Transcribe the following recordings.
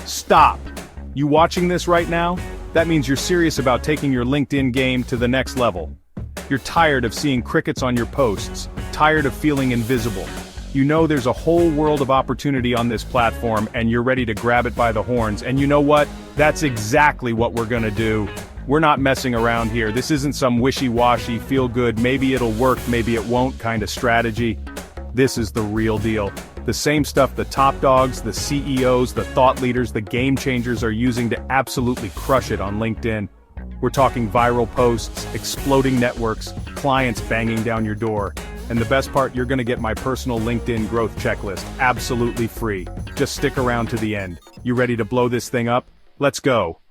Stop! You watching this right now? That means you're serious about taking your LinkedIn game to the next level. You're tired of seeing crickets on your posts, tired of feeling invisible. You know there's a whole world of opportunity on this platform and you're ready to grab it by the horns, and you know what? That's exactly what we're gonna do. We're not messing around here. This isn't some wishy-washy, feel-good, maybe it'll work, maybe it won't kind of strategy. This is the real deal. The same stuff the top dogs, the CEOs, the thought leaders, the game changers are using to absolutely crush it on LinkedIn. We're talking viral posts, exploding networks, clients banging down your door. And the best part, you're gonna get my personal LinkedIn growth checklist, absolutely free. Just stick around to the end. You ready to blow this thing up? Let's go.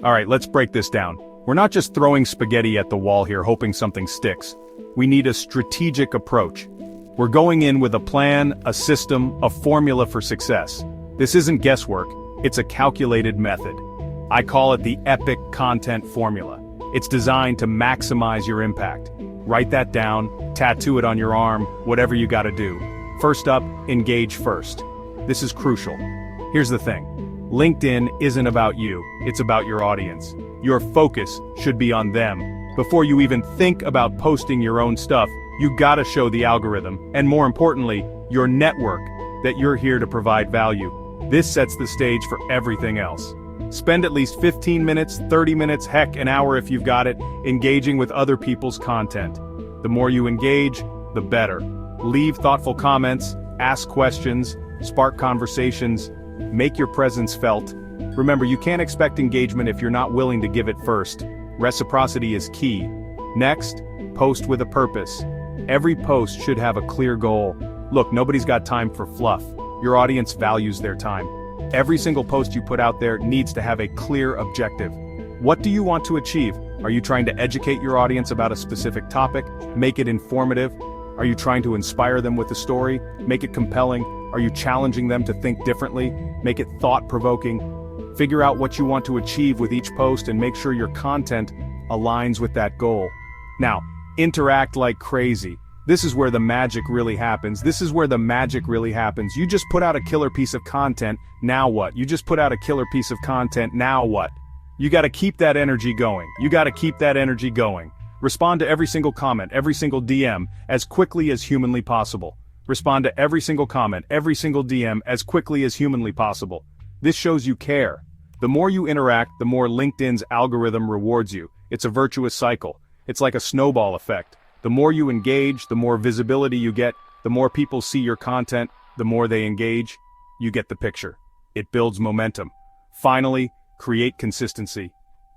Alright, let's break this down. We're not just throwing spaghetti at the wall here hoping something sticks. We need a strategic approach. We're going in with a plan, a system, a formula for success. This isn't guesswork, it's a calculated method. I call it the epic content formula. It's designed to maximize your impact. Write that down, tattoo it on your arm, whatever you gotta do. First up, engage first. This is crucial. Here's the thing. LinkedIn isn't about you, it's about your audience. Your focus should be on them. Before you even think about posting your own stuff, you gotta show the algorithm, and more importantly, your network, that you're here to provide value. This sets the stage for everything else. Spend at least 15 minutes, 30 minutes, heck, an hour if you've got it, engaging with other people's content. The more you engage, the better. Leave thoughtful comments, ask questions, spark conversations, make your presence felt. Remember, you can't expect engagement if you're not willing to give it first. Reciprocity is key. Next, post with a purpose. Every post should have a clear goal. Look, nobody's got time for fluff. Your audience values their time. Every single post you put out there needs to have a clear objective. What do you want to achieve? Are you trying to educate your audience about a specific topic? Make it informative? Are you trying to inspire them with a story? Make it compelling? Are you challenging them to think differently? Make it thought-provoking? Figure out what you want to achieve with each post and make sure your content aligns with that goal. Now, interact like crazy. This is where the magic really happens. You just put out a killer piece of content, now what? You gotta keep that energy going. Respond to every single comment, every single DM, as quickly as humanly possible. This shows you care. The more you interact, the more LinkedIn's algorithm rewards you. It's a virtuous cycle. It's like a snowball effect. The more you engage, the more visibility you get, the more people see your content, the more they engage. You get the picture. It builds momentum. Finally, create consistency.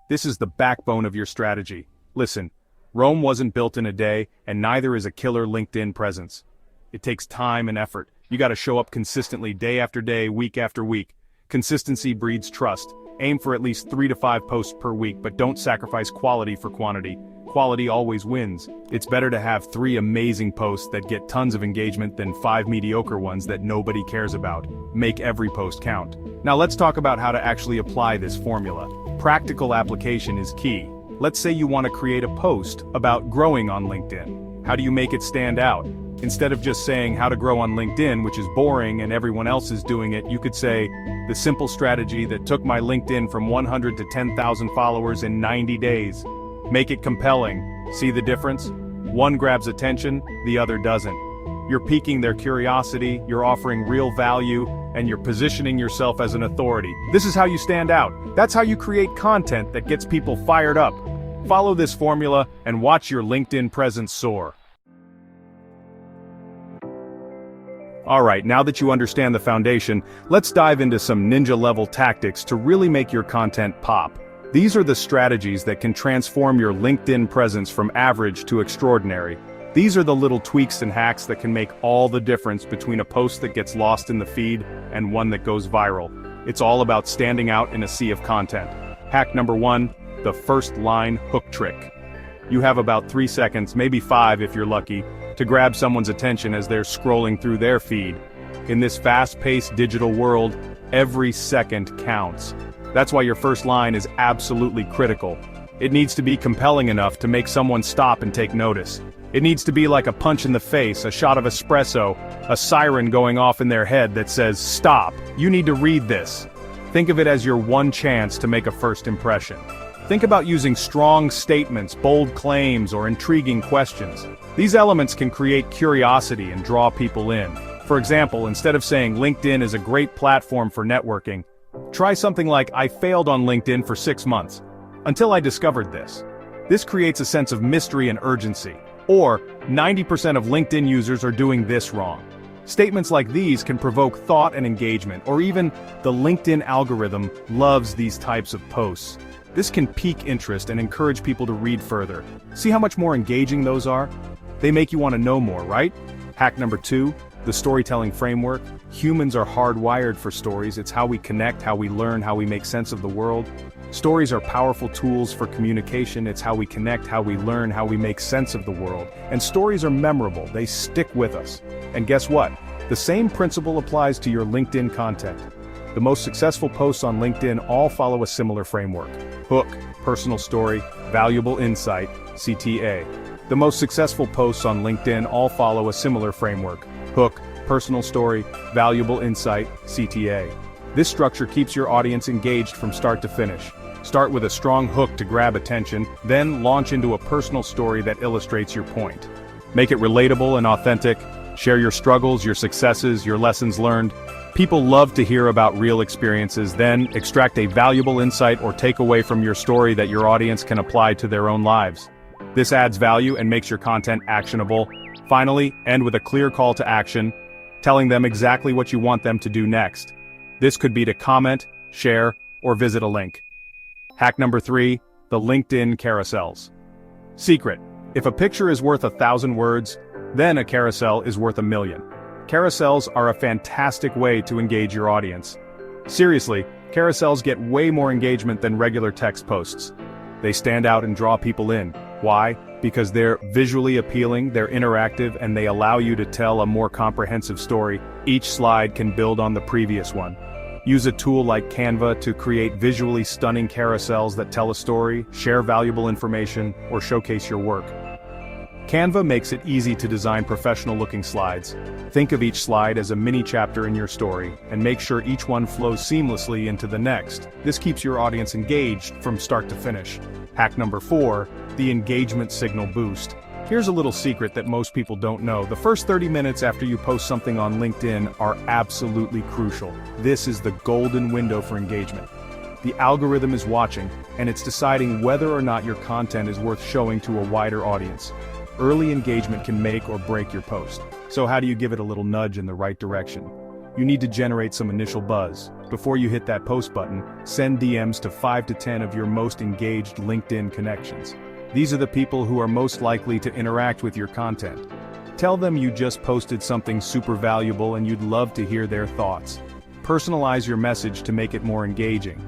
This is the backbone of your strategy. Listen, Rome wasn't built in a day, and neither is a killer LinkedIn presence. It takes time and effort. You gotta show up consistently day after day, week after week. Consistency breeds trust. Aim for at least 3 to 5 posts per week, but don't sacrifice quality for quantity. Quality always wins. It's better to have 3 amazing posts that get tons of engagement than 5 mediocre ones that nobody cares about. Make every post count. Now let's talk about how to actually apply this formula. Practical application is key. Let's say you want to create a post about growing on LinkedIn. How do you make it stand out? Instead of just saying how to grow on LinkedIn, which is boring and everyone else is doing it, you could say, the simple strategy that took my LinkedIn from 100 to 10,000 followers in 90 days. Make it compelling. See the difference? One grabs attention, the other doesn't. You're piquing their curiosity, you're offering real value, and you're positioning yourself as an authority. This is how you stand out. That's how you create content that gets people fired up. Follow this formula and watch your LinkedIn presence soar. Alright, now that you understand the foundation, let's dive into some ninja-level tactics to really make your content pop. These are the strategies that can transform your LinkedIn presence from average to extraordinary. These are the little tweaks and hacks that can make all the difference between a post that gets lost in the feed and one that goes viral. It's all about standing out in a sea of content. Hack number 1, the first line hook trick. You have about 3 seconds, maybe 5 if you're lucky, to grab someone's attention as they're scrolling through their feed. In this fast-paced digital world, every second counts. That's why your first line is absolutely critical. It needs to be compelling enough to make someone stop and take notice. It needs to be like a punch in the face, a shot of espresso, a siren going off in their head that says, "Stop, you need to read this." Think of it as your one chance to make a first impression. Think about using strong statements, bold claims, or intriguing questions. These elements can create curiosity and draw people in. For example, instead of saying LinkedIn is a great platform for networking, try something like, "I failed on LinkedIn for 6 months, until I discovered this." This creates a sense of mystery and urgency. Or, 90% of LinkedIn users are doing this wrong. Statements like these can provoke thought and engagement, or even, the LinkedIn algorithm loves these types of posts. This can pique interest and encourage people to read further. See how much more engaging those are? They make you want to know more, right? Hack number 2, the storytelling framework. Humans are hardwired for stories. It's how we connect, how we learn, how we make sense of the world. Stories are powerful tools for communication. It's how we connect, how we learn, how we make sense of the world. And stories are memorable. They stick with us. And guess what? The same principle applies to your LinkedIn content. The most successful posts on LinkedIn all follow a similar framework. Hook, personal story, valuable insight, CTA. The most successful posts on LinkedIn all follow a similar framework. Hook, personal story, valuable insight, CTA. This structure keeps your audience engaged from start to finish. Start with a strong hook to grab attention, then launch into a personal story that illustrates your point. Make it relatable and authentic. Share your struggles, your successes, your lessons learned. People love to hear about real experiences. Then, extract a valuable insight or takeaway from your story that your audience can apply to their own lives. This adds value and makes your content actionable. Finally, end with a clear call to action, telling them exactly what you want them to do next. This could be to comment, share, or visit a link. Hack number 3, the LinkedIn carousels. Secret: if a picture is worth 1,000 words, then a carousel is worth 1,000,000. Carousels are a fantastic way to engage your audience. Seriously, carousels get way more engagement than regular text posts. They stand out and draw people in. Why? Because they're visually appealing, they're interactive, and they allow you to tell a more comprehensive story. Each slide can build on the previous one. Use a tool like Canva to create visually stunning carousels that tell a story, share valuable information, or showcase your work. Canva makes it easy to design professional-looking slides. Think of each slide as a mini chapter in your story, and make sure each one flows seamlessly into the next. This keeps your audience engaged from start to finish. Hack number 4, the engagement signal boost. Here's a little secret that most people don't know. The first 30 minutes after you post something on LinkedIn are absolutely crucial. This is the golden window for engagement. The algorithm is watching, and it's deciding whether or not your content is worth showing to a wider audience. Early engagement can make or break your post. So how do you give it a little nudge in the right direction? You need to generate some initial buzz. Before you hit that post button, send DMs to 5 to 10 of your most engaged LinkedIn connections. These are the people who are most likely to interact with your content. Tell them you just posted something super valuable and you'd love to hear their thoughts. Personalize your message to make it more engaging.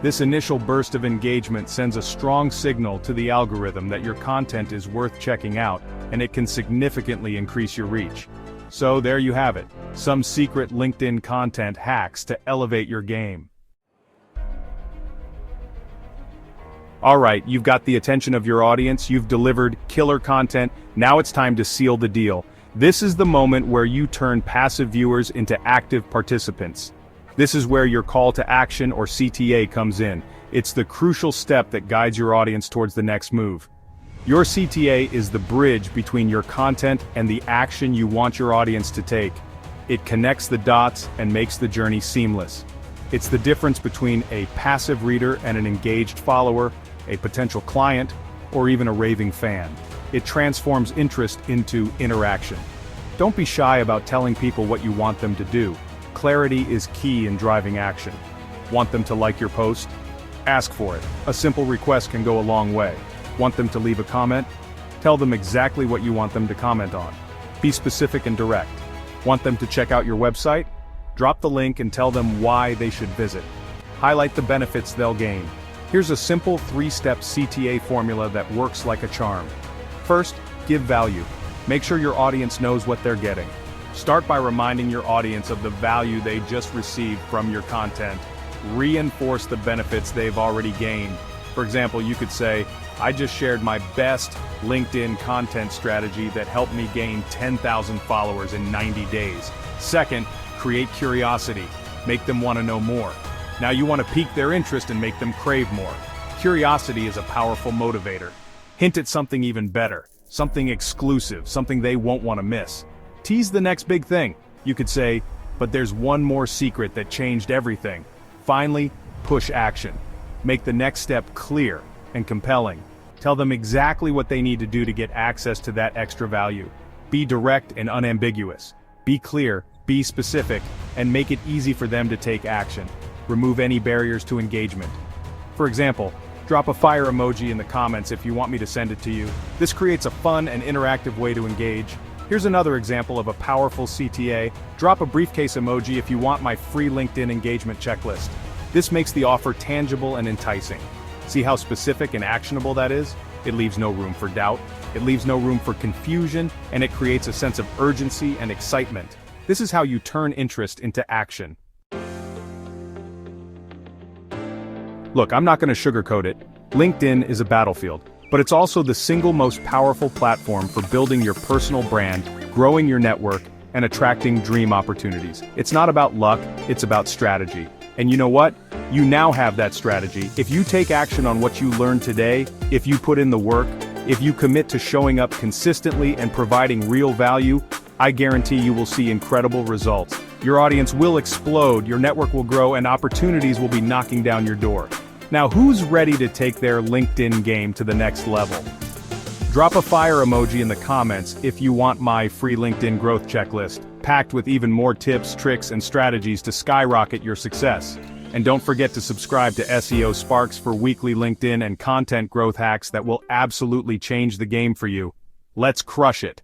This initial burst of engagement sends a strong signal to the algorithm that your content is worth checking out, and it can significantly increase your reach. So there you have it, some secret LinkedIn content hacks to elevate your game. Alright, you've got the attention of your audience, you've delivered killer content, now it's time to seal the deal. This is the moment where you turn passive viewers into active participants. This is where your call to action, or CTA, comes in. It's the crucial step that guides your audience towards the next move. Your CTA is the bridge between your content and the action you want your audience to take. It connects the dots and makes the journey seamless. It's the difference between a passive reader and an engaged follower, a potential client, or even a raving fan. It transforms interest into interaction. Don't be shy about telling people what you want them to do. Clarity is key in driving action. Want them to like your post? Ask for it. A simple request can go a long way. Want them to leave a comment? Tell them exactly what you want them to comment on. Be specific and direct. Want them to check out your website? Drop the link and tell them why they should visit. Highlight the benefits they'll gain. Here's a simple 3-step CTA formula that works like a charm. First, give value. Make sure your audience knows what they're getting. Start by reminding your audience of the value they just received from your content. Reinforce the benefits they've already gained. For example, you could say, I just shared my best LinkedIn content strategy that helped me gain 10,000 followers in 90 days. Second, create curiosity. Make them want to know more. Now you want to pique their interest and make them crave more. Curiosity is a powerful motivator. Hint at something even better, something exclusive, something they won't want to miss. Tease the next big thing. You could say, but there's one more secret that changed everything. Finally, push action. Make the next step clear and compelling. Tell them exactly what they need to do to get access to that extra value. Be direct and unambiguous. Be clear, be specific, and make it easy for them to take action. Remove any barriers to engagement. For example, drop a fire emoji in the comments if you want me to send it to you. This creates a fun and interactive way to engage. Here's another example of a powerful CTA. Drop a briefcase emoji if you want my free LinkedIn engagement checklist. This makes the offer tangible and enticing. See how specific and actionable that is? It leaves no room for doubt, it leaves no room for confusion, and it creates a sense of urgency and excitement. This is how you turn interest into action. Look, I'm not going to sugarcoat it. LinkedIn is a battlefield, but it's also the single most powerful platform for building your personal brand, growing your network, and attracting dream opportunities. It's not about luck, it's about strategy. And you know what? You now have that strategy. If you take action on what you learned today, if you put in the work, if you commit to showing up consistently and providing real value, I guarantee you will see incredible results. Your audience will explode, your network will grow, and opportunities will be knocking down your door. Now, who's ready to take their LinkedIn game to the next level? Drop a fire emoji in the comments if you want my free LinkedIn growth checklist, packed with even more tips, tricks, and strategies to skyrocket your success. And don't forget to subscribe to SEO Sparks for weekly LinkedIn and content growth hacks that will absolutely change the game for you. Let's crush it.